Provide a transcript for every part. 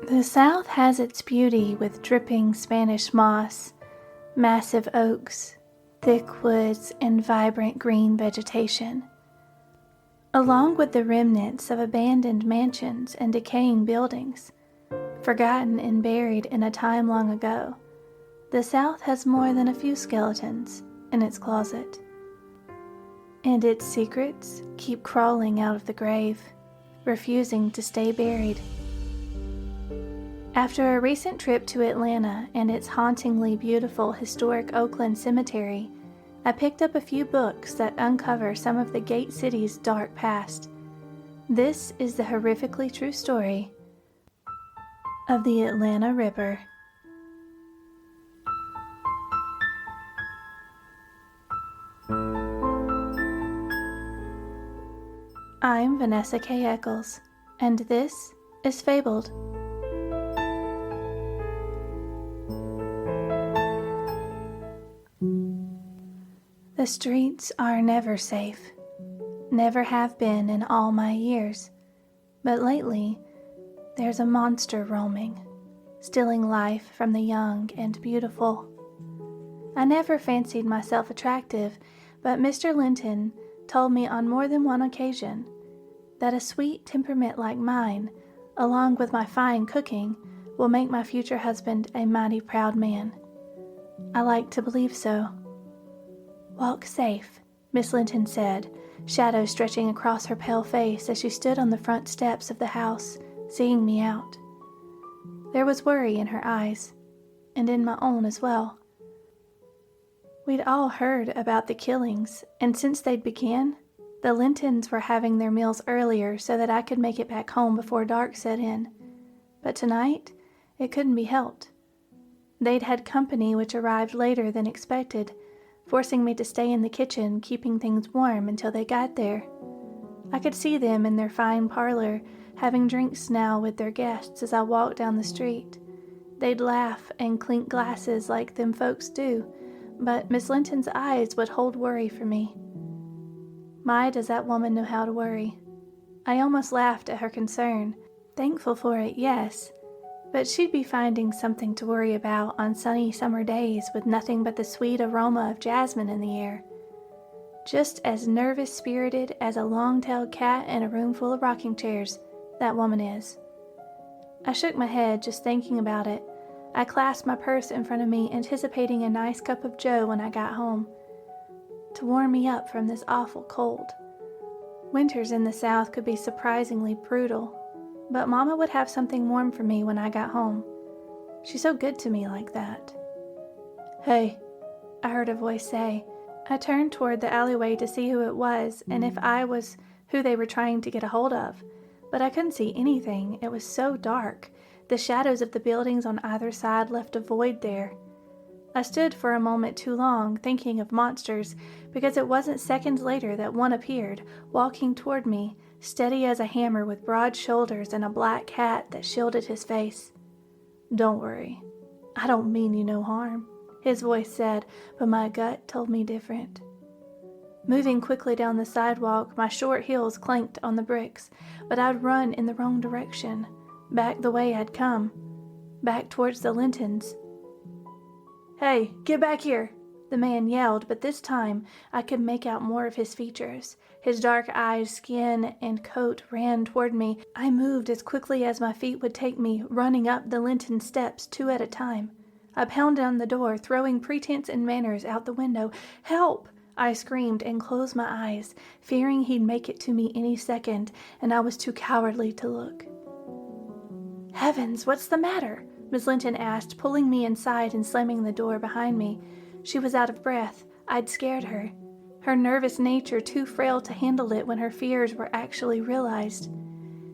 The South has its beauty with dripping Spanish moss, massive oaks, thick woods, and vibrant green vegetation. Along with the remnants of abandoned mansions and decaying buildings, forgotten and buried in a time long ago, the South has more than a few skeletons in its closet. And its secrets keep crawling out of the grave, refusing to stay buried. After a recent trip to Atlanta and its hauntingly beautiful Historic Oakland Cemetery, I picked up a few books that uncover some of the Gate City's dark past. This is the horrifically true story of the Atlanta Ripper. I'm Vanessa K. Eccles, and this is Fabled. The streets are never safe, never have been in all my years, but lately there's a monster roaming, stealing life from the young and beautiful. I never fancied myself attractive, but Mr. Linton told me on more than one occasion that a sweet temperament like mine, along with my fine cooking, will make my future husband a mighty proud man. I like to believe so. "Walk safe," Miss Linton said, shadows stretching across her pale face as she stood on the front steps of the house, seeing me out. There was worry in her eyes, and in my own as well. We'd all heard about the killings, and since they'd began, the Lintons were having their meals earlier so that I could make it back home before dark set in. But tonight, it couldn't be helped. They'd had company which arrived later than expected, forcing me to stay in the kitchen, keeping things warm until they got there. I could see them in their fine parlor, having drinks now with their guests as I walked down the street. They'd laugh and clink glasses like them folks do, but Miss Linton's eyes would hold worry for me. My, does that woman know how to worry. I almost laughed at her concern, thankful for it, yes, but she'd be finding something to worry about on sunny summer days with nothing but the sweet aroma of jasmine in the air. Just as nervous-spirited as a long-tailed cat in a room full of rocking chairs, that woman is. I shook my head just thinking about it. I clasped my purse in front of me, anticipating a nice cup of joe when I got home, to warm me up from this awful cold. Winters in the South could be surprisingly brutal, but Mama would have something warm for me when I got home. She's so good to me like that. "Hey," I heard a voice say. I turned toward the alleyway to see who it was and if I was who they were trying to get a hold of, but I couldn't see anything. It was so dark. The shadows of the buildings on either side left a void there. I stood for a moment too long, thinking of monsters, because it wasn't seconds later that one appeared, walking toward me, steady as a hammer with broad shoulders and a black hat that shielded his face. "Don't worry. I don't mean you no harm," his voice said, but my gut told me different. Moving quickly down the sidewalk, my short heels clanked on the bricks, but I'd run in the wrong direction, back the way I'd come, back towards the Lintons. "Hey, get back here!" the man yelled, but this time I could make out more of his features. His dark eyes, skin, and coat ran toward me. I moved as quickly as my feet would take me, running up the Linton steps 2 at a time. I pounded on the door, throwing pretense and manners out the window. "Help!" I screamed and closed my eyes, fearing he'd make it to me any second, and I was too cowardly to look. "Heavens, what's the matter?" Miss Linton asked, pulling me inside and slamming the door behind me. She was out of breath. I'd scared her. Her nervous nature too frail to handle it when her fears were actually realized.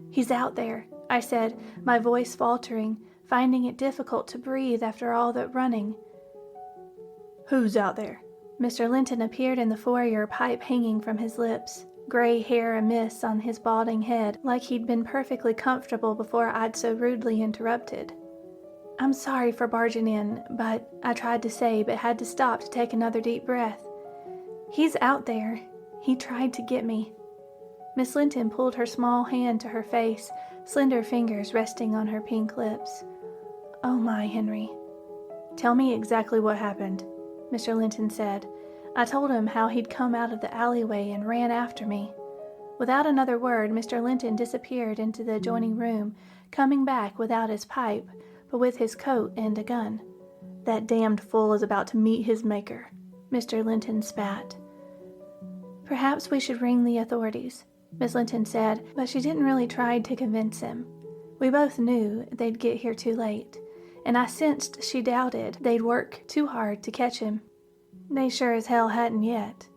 "He's out there," I said, my voice faltering, finding it difficult to breathe after all that running. "Who's out there?" Mr. Linton appeared in the foyer, pipe hanging from his lips, gray hair amiss on his balding head, like he'd been perfectly comfortable before I'd so rudely interrupted. "I'm sorry for barging in, but," I tried to say, but had to stop to take another deep breath. "He's out there. He tried to get me." Miss Linton pulled her small hand to her face, slender fingers resting on her pink lips. "Oh my, Henry." "Tell me exactly what happened," Mr. Linton said. I told him how he'd come out of the alleyway and ran after me. Without another word, Mr. Linton disappeared into the adjoining room, coming back without his pipe, but with his coat and a gun. "That damned fool is about to meet his maker," Mr. Linton spat. "Perhaps we should ring the authorities," Miss Linton said, but she didn't really try to convince him. We both knew they'd get here too late, and I sensed she doubted they'd work too hard to catch him. They sure as hell hadn't yet.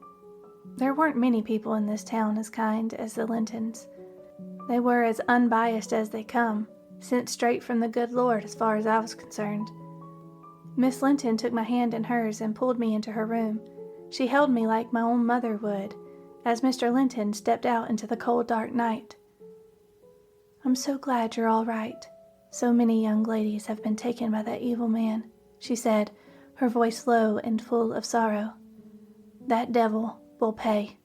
There weren't many people in this town as kind as the Lintons. They were as unbiased as they come, sent straight from the good Lord as far as I was concerned. Miss Linton took my hand in hers and pulled me into her room. She held me like my own mother would, as Mr. Linton stepped out into the cold, dark night. "I'm so glad you're all right. So many young ladies have been taken by that evil man," she said, her voice low and full of sorrow. "That devil will pay."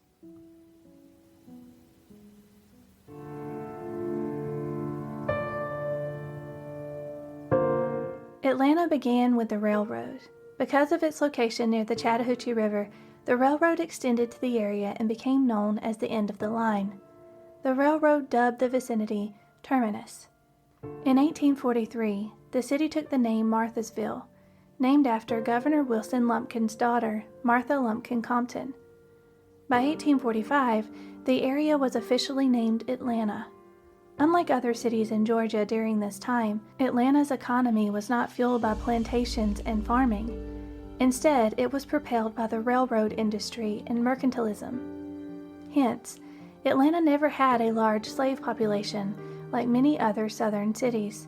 Atlanta began with the railroad. Because of its location near the Chattahoochee River, the railroad extended to the area and became known as the end of the line. The railroad dubbed the vicinity Terminus. In 1843, the city took the name Marthasville, named after Governor Wilson Lumpkin's daughter, Martha Lumpkin Compton. By 1845, the area was officially named Atlanta. Unlike other cities in Georgia during this time, Atlanta's economy was not fueled by plantations and farming. Instead, it was propelled by the railroad industry and mercantilism. Hence, Atlanta never had a large slave population like many other southern cities.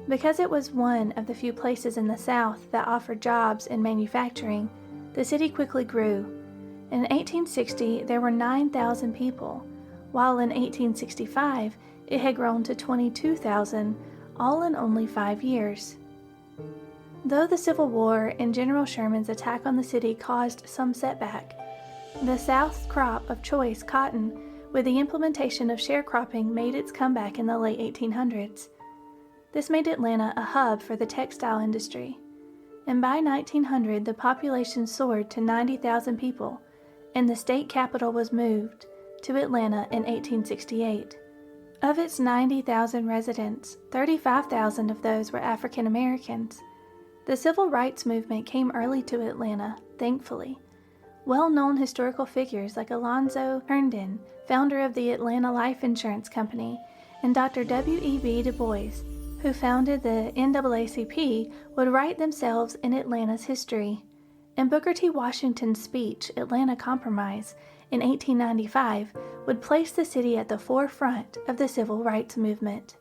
Because it was one of the few places in the South that offered jobs in manufacturing, the city quickly grew. In 1860, there were 9,000 people, while in 1865, it had grown to 22,000, all in only 5 years. Though the Civil War and General Sherman's attack on the city caused some setback, the South's crop of choice cotton, with the implementation of sharecropping, made its comeback in the late 1800s. This made Atlanta a hub for the textile industry, and by 1900 the population soared to 90,000 people, and the state capital was moved to Atlanta in 1868. Of its 90,000 residents, 35,000 of those were African Americans. The civil rights movement came early to Atlanta, thankfully. Well-known historical figures like Alonzo Herndon, founder of the Atlanta Life Insurance Company, and Dr. W.E.B. Du Bois, who founded the NAACP, would write themselves in Atlanta's history. And Booker T. Washington's speech, Atlanta Compromise, in 1895, would place the city at the forefront of the civil rights movement.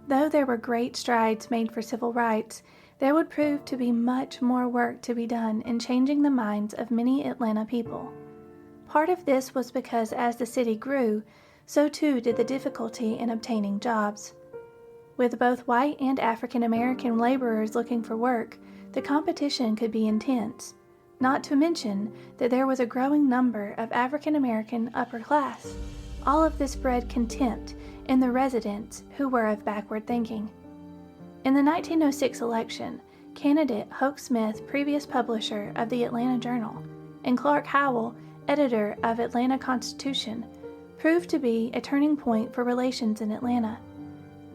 Though there were great strides made for civil rights, there would prove to be much more work to be done in changing the minds of many Atlanta people. Part of this was because as the city grew, so too did the difficulty in obtaining jobs. With both white and African American laborers looking for work, the competition could be intense, not to mention that there was a growing number of African American upper class. All of this bred contempt in the residents who were of backward thinking. In the 1906 election, candidate Hoke Smith, previous publisher of the Atlanta Journal, and Clark Howell, editor of Atlanta Constitution, proved to be a turning point for relations in Atlanta.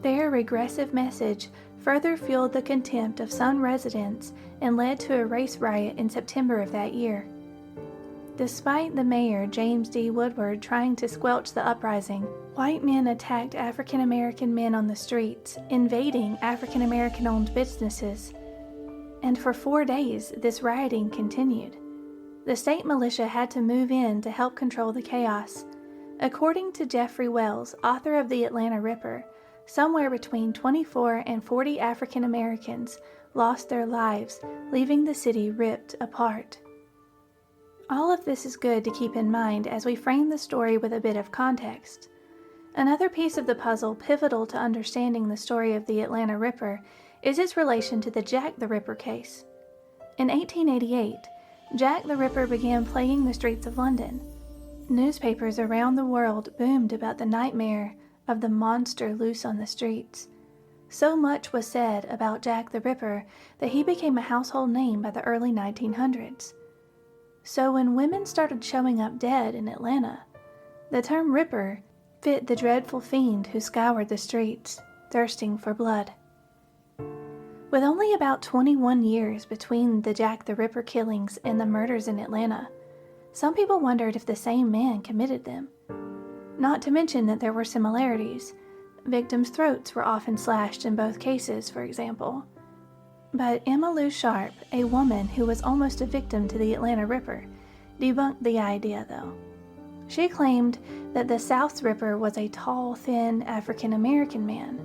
Their regressive message further fueled the contempt of some residents and led to a race riot in September of that year. Despite the mayor, James D. Woodward, trying to squelch the uprising, white men attacked African American men on the streets, invading African American-owned businesses. And for 4 days, this rioting continued. The state militia had to move in to help control the chaos. According to Jeffrey Wells, author of the Atlanta Ripper, somewhere between 24 and 40 African Americans lost their lives, leaving the city ripped apart. All of this is good to keep in mind as we frame the story with a bit of context. Another piece of the puzzle pivotal to understanding the story of the Atlanta Ripper is its relation to the Jack the Ripper case. In 1888, Jack the Ripper began plaguing the streets of London. Newspapers around the world boomed about the nightmare of the monster loose on the streets. So much was said about Jack the Ripper that he became a household name by the early 1900s. So when women started showing up dead in Atlanta, the term Ripper fit the dreadful fiend who scoured the streets, thirsting for blood. With only about 21 years between the Jack the Ripper killings and the murders in Atlanta, some people wondered if the same man committed them. Not to mention that there were similarities. Victims' throats were often slashed in both cases, for example. But Emma Lou Sharp, a woman who was almost a victim to the Atlanta Ripper, debunked the idea, though. She claimed that the South's Ripper was a tall, thin African-American man,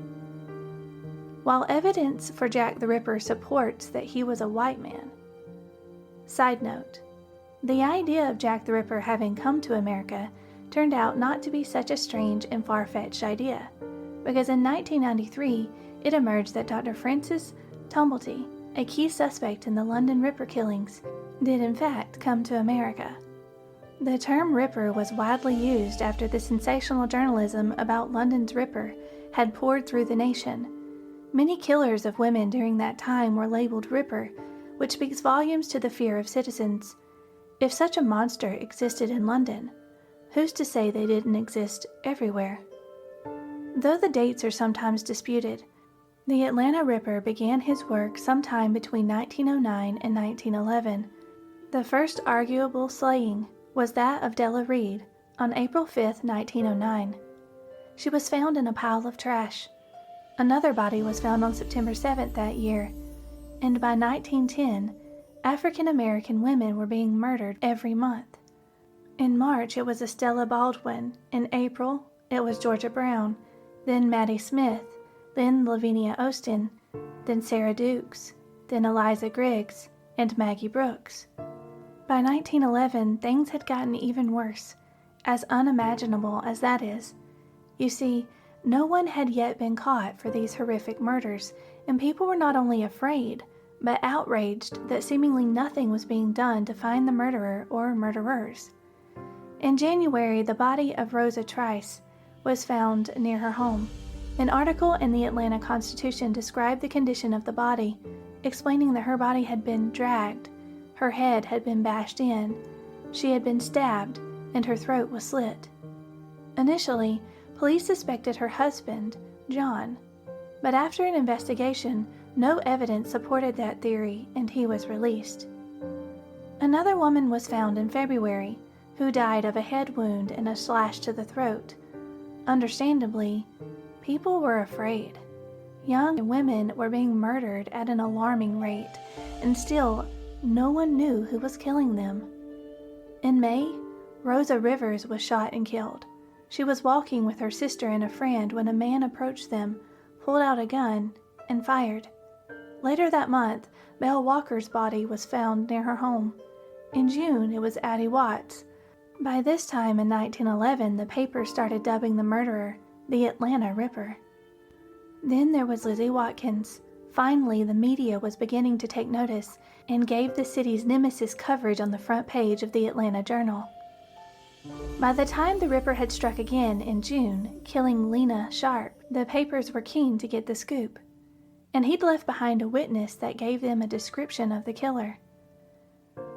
while evidence for Jack the Ripper supports that he was a white man. Side note, the idea of Jack the Ripper having come to America turned out not to be such a strange and far-fetched idea, because in 1993 it emerged that Dr. Francis Tumblety, a key suspect in the London Ripper killings, did in fact come to America. The term Ripper was widely used after the sensational journalism about London's Ripper had poured through the nation. Many killers of women during that time were labeled Ripper, which speaks volumes to the fear of citizens. If such a monster existed in London, who's to say they didn't exist everywhere? Though the dates are sometimes disputed, the Atlanta Ripper began his work sometime between 1909 and 1911. The first arguable slaying was that of Della Reed on April 5, 1909. She was found in a pile of trash. Another body was found on September 7th that year, and by 1910, African American women were being murdered every month. In March, it was Estella Baldwin. In April, it was Georgia Brown, then Maddie Smith, then Lavinia Austin, then Sarah Dukes, then Eliza Griggs, and Maggie Brooks. By 1911, things had gotten even worse, as unimaginable as that is. You see, no one had yet been caught for these horrific murders, and people were not only afraid, but outraged that seemingly nothing was being done to find the murderer or murderers. In January, the body of Rosa Trice was found near her home. An article in the Atlanta Constitution described the condition of the body, explaining that her body had been dragged, her head had been bashed in, she had been stabbed, and her throat was slit. Initially, police suspected her husband, John, but after an investigation, no evidence supported that theory, and he was released. Another woman was found in February, who died of a head wound and a slash to the throat. Understandably, people were afraid. Young women were being murdered at an alarming rate, and still, no one knew who was killing them. In May, Rosa Rivers was shot and killed. She was walking with her sister and a friend when a man approached them, pulled out a gun, and fired. Later that month, Belle Walker's body was found near her home. In June, it was Addie Watts. By this time in 1911, the papers started dubbing the murderer the Atlanta Ripper. Then there was Lizzie Watkins. Finally, the media was beginning to take notice and gave the city's nemesis coverage on the front page of the Atlanta Journal. By the time the Ripper had struck again in June, killing Lena Sharp, the papers were keen to get the scoop. And he'd left behind a witness that gave them a description of the killer.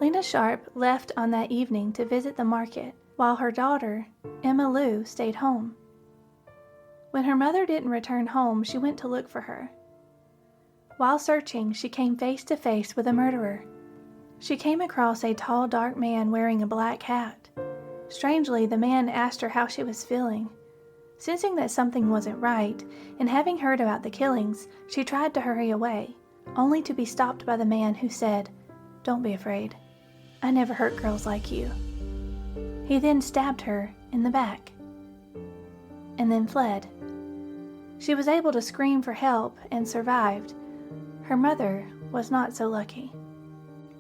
Lena Sharp left on that evening to visit the market, while her daughter, Emma Lou, stayed home. When her mother didn't return home, she went to look for her. While searching, she came face to face with a murderer. She came across a tall, dark man wearing a black hat. Strangely, the man asked her how she was feeling. Sensing that something wasn't right, and having heard about the killings, she tried to hurry away, only to be stopped by the man who said, "Don't be afraid. I never hurt girls like you." He then stabbed her in the back, and then fled. She was able to scream for help and survived. Her mother was not so lucky.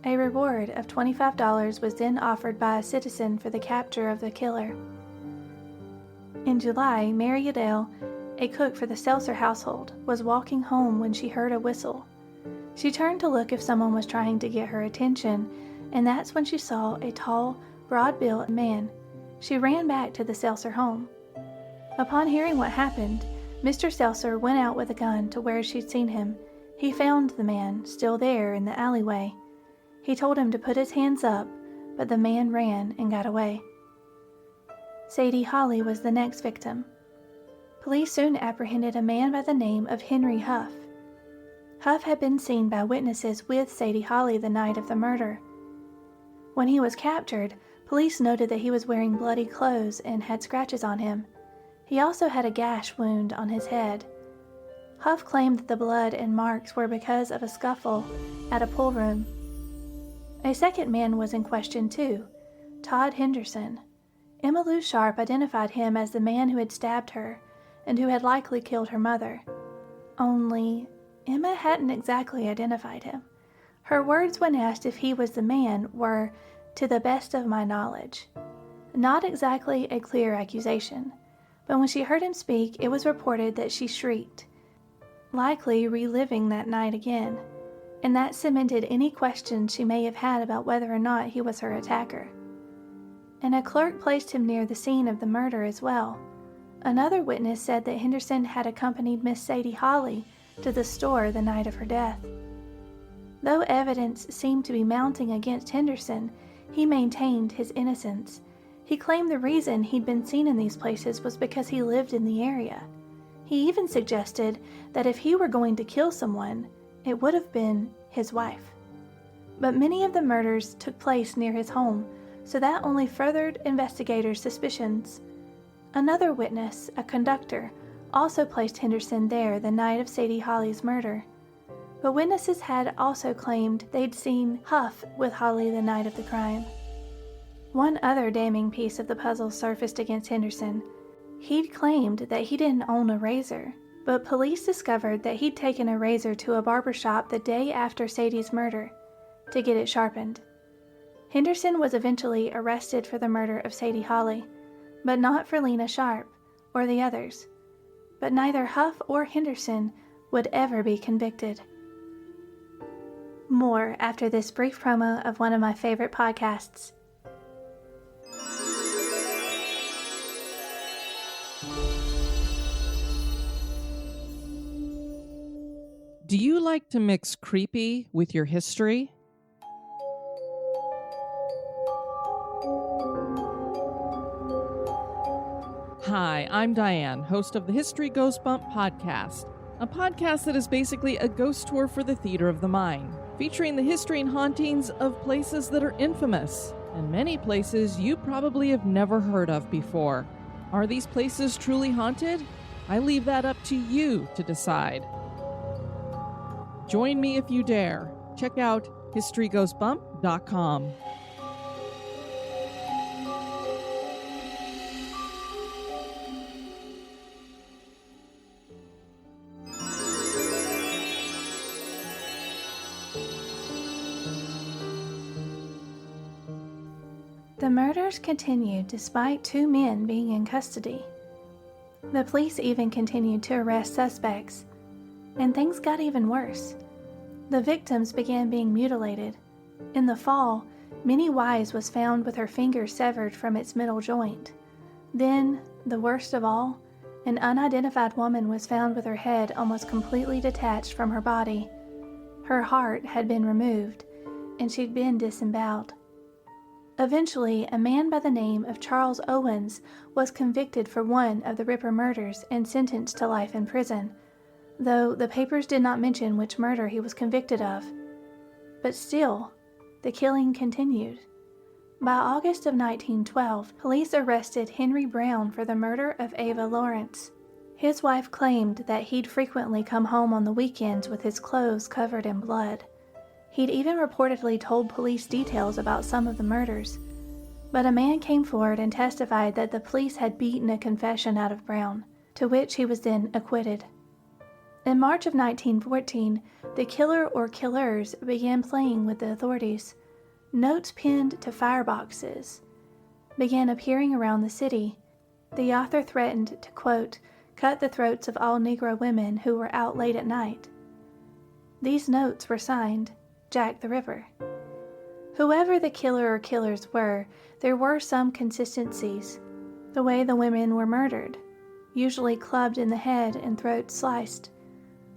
A reward of $25 was then offered by a citizen for the capture of the killer. In July, Mary Adele, a cook for the Seltzer household, was walking home when she heard a whistle. She turned to look if someone was trying to get her attention, and that's when she saw a tall, broad-built man. She ran back to the Seltzer home. Upon hearing what happened, Mr. Seltzer went out with a gun to where she'd seen him. He found the man still there in the alleyway. He told him to put his hands up, but the man ran and got away. Sadie Holley was the next victim. Police soon apprehended a man by the name of Henry Huff. Huff had been seen by witnesses with Sadie Holley the night of the murder. When he was captured, police noted that he was wearing bloody clothes and had scratches on him. He also had a gash wound on his head. Huff claimed that the blood and marks were because of a scuffle at a pool room. A second man was in question too, Todd Henderson. Emma Lou Sharp identified him as the man who had stabbed her and who had likely killed her mother. Only, Emma hadn't exactly identified him. Her words when asked if he was the man were, "to the best of my knowledge." Not exactly a clear accusation, but when she heard him speak, it was reported that she shrieked, likely reliving that night again, and that cemented any questions she may have had about whether or not he was her attacker. And a clerk placed him near the scene of the murder as well. Another witness said that Henderson had accompanied Miss Sadie Holley to the store the night of her death. Though evidence seemed to be mounting against Henderson, he maintained his innocence. He claimed the reason he'd been seen in these places was because he lived in the area. He even suggested that if he were going to kill someone, it would have been his wife. But many of the murders took place near his home, so that only furthered investigators' suspicions. Another witness, a conductor, also placed Henderson there the night of Sadie Holley's murder. But witnesses had also claimed they'd seen Huff with Holley the night of the crime. One other damning piece of the puzzle surfaced against Henderson. He'd claimed that he didn't own a razor, but police discovered that he'd taken a razor to a barber shop the day after Sadie's murder to get it sharpened. Henderson was eventually arrested for the murder of Sadie Holley, but not for Lena Sharp or the others. But neither Huff or Henderson would ever be convicted. More after this brief promo of one of my favorite podcasts. Do you like to mix creepy with your history? Hi, I'm Diane, host of the History Ghost Bump podcast, a podcast that is basically a ghost tour for the theater of the mind, featuring the history and hauntings of places that are infamous, and many places you probably have never heard of before. Are these places truly haunted? I leave that up to you to decide. Join me if you dare. Check out historyghostbump.com. The murders continued despite two men being in custody. The police even continued to arrest suspects, and things got even worse. The victims began being mutilated. In the fall, Minnie Wise was found with her finger severed from its middle joint. Then, the worst of all, an unidentified woman was found with her head almost completely detached from her body. Her heart had been removed, and she'd been disemboweled. Eventually, a man by the name of Charles Owens was convicted for one of the Ripper murders and sentenced to life in prison, though the papers did not mention which murder he was convicted of. But still, the killing continued. By August of 1912, police arrested Henry Brown for the murder of Ava Lawrence. His wife claimed that he'd frequently come home on the weekends with his clothes covered in blood. He'd even reportedly told police details about some of the murders. But a man came forward and testified that the police had beaten a confession out of Brown, to which he was then acquitted. In March of 1914, the killer or killers began playing with the authorities. Notes pinned to fireboxes began appearing around the city. The author threatened to, quote, cut the throats of all Negro women who were out late at night. These notes were signed Jack the Ripper. Whoever the killer or killers were, there were some consistencies. The way the women were murdered, usually clubbed in the head and throat sliced.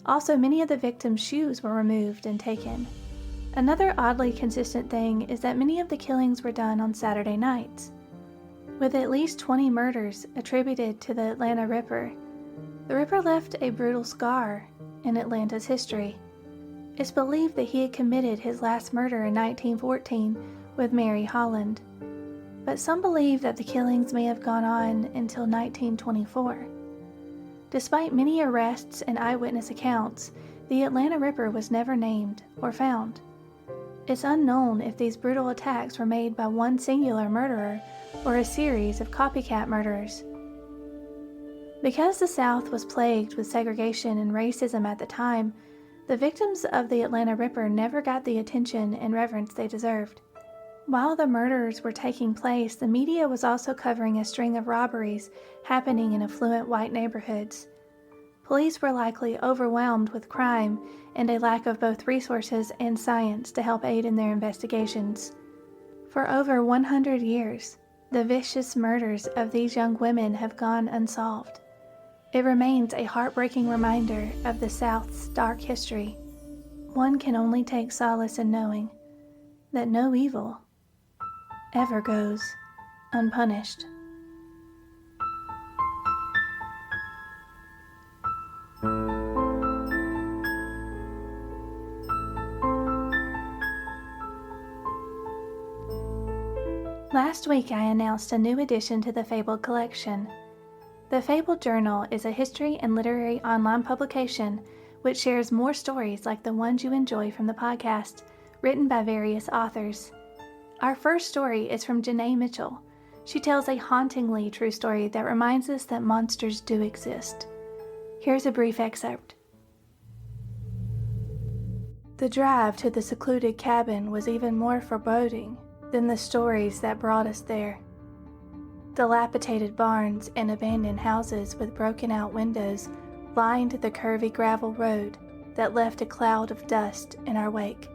Also, many of the victims' shoes were removed and taken. Another oddly consistent thing is that many of the killings were done on Saturday nights. With at least 20 murders attributed to the Atlanta Ripper, the Ripper left a brutal scar in Atlanta's history. It's believed that he had committed his last murder in 1914 with Mary Holland, but some believe that the killings may have gone on until 1924. Despite many arrests and eyewitness accounts, the Atlanta Ripper was never named or found. It's unknown if these brutal attacks were made by one singular murderer or a series of copycat murderers. Because the South was plagued with segregation and racism at the time, the victims of the Atlanta Ripper never got the attention and reverence they deserved. While the murders were taking place, the media was also covering a string of robberies happening in affluent white neighborhoods. Police were likely overwhelmed with crime and a lack of both resources and science to help aid in their investigations. For over 100 years, the vicious murders of these young women have gone unsolved. It remains a heartbreaking reminder of the South's dark history. One can only take solace in knowing that no evil ever goes unpunished. Last week I announced a new addition to the Fabled collection. The Fabled Journal is a history and literary online publication which shares more stories like the ones you enjoy from the podcast, written by various authors. Our first story is from Janae Mitchell. She tells a hauntingly true story that reminds us that monsters do exist. Here's a brief excerpt. The drive to the secluded cabin was even more foreboding than the stories that brought us there. Dilapidated barns and abandoned houses with broken-out windows lined the curvy gravel road that left a cloud of dust in our wake.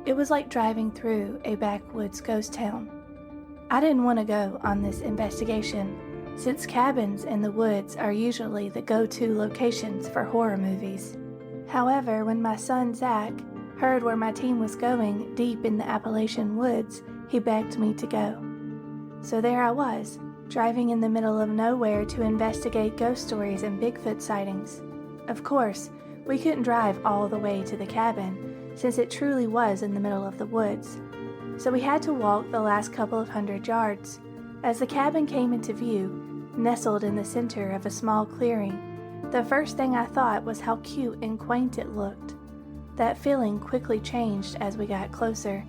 It was like driving through a backwoods ghost town. I didn't want to go on this investigation, since cabins in the woods are usually the go-to locations for horror movies. However, when my son Zach heard where my team was going deep in the Appalachian woods, he begged me to go. So there I was, driving in the middle of nowhere to investigate ghost stories and Bigfoot sightings. Of course, we couldn't drive all the way to the cabin, since it truly was in the middle of the woods. So we had to walk the last couple of 100 yards. As the cabin came into view, nestled in the center of a small clearing, the first thing I thought was how cute and quaint it looked. That feeling quickly changed as we got closer.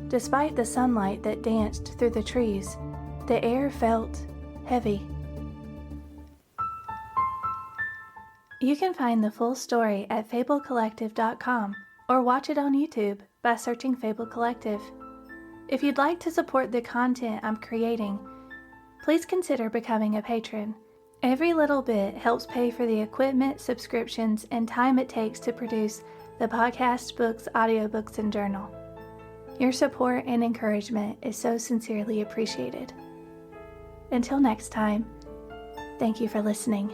Despite the sunlight that danced through the trees, the air felt heavy. You can find the full story at fablecollective.com or watch it on YouTube by searching Fable Collective. If you'd like to support the content I'm creating, please consider becoming a patron. Every little bit helps pay for the equipment, subscriptions, and time it takes to produce the podcast, books, audiobooks, and journal. Your support and encouragement is so sincerely appreciated. Until next time, thank you for listening.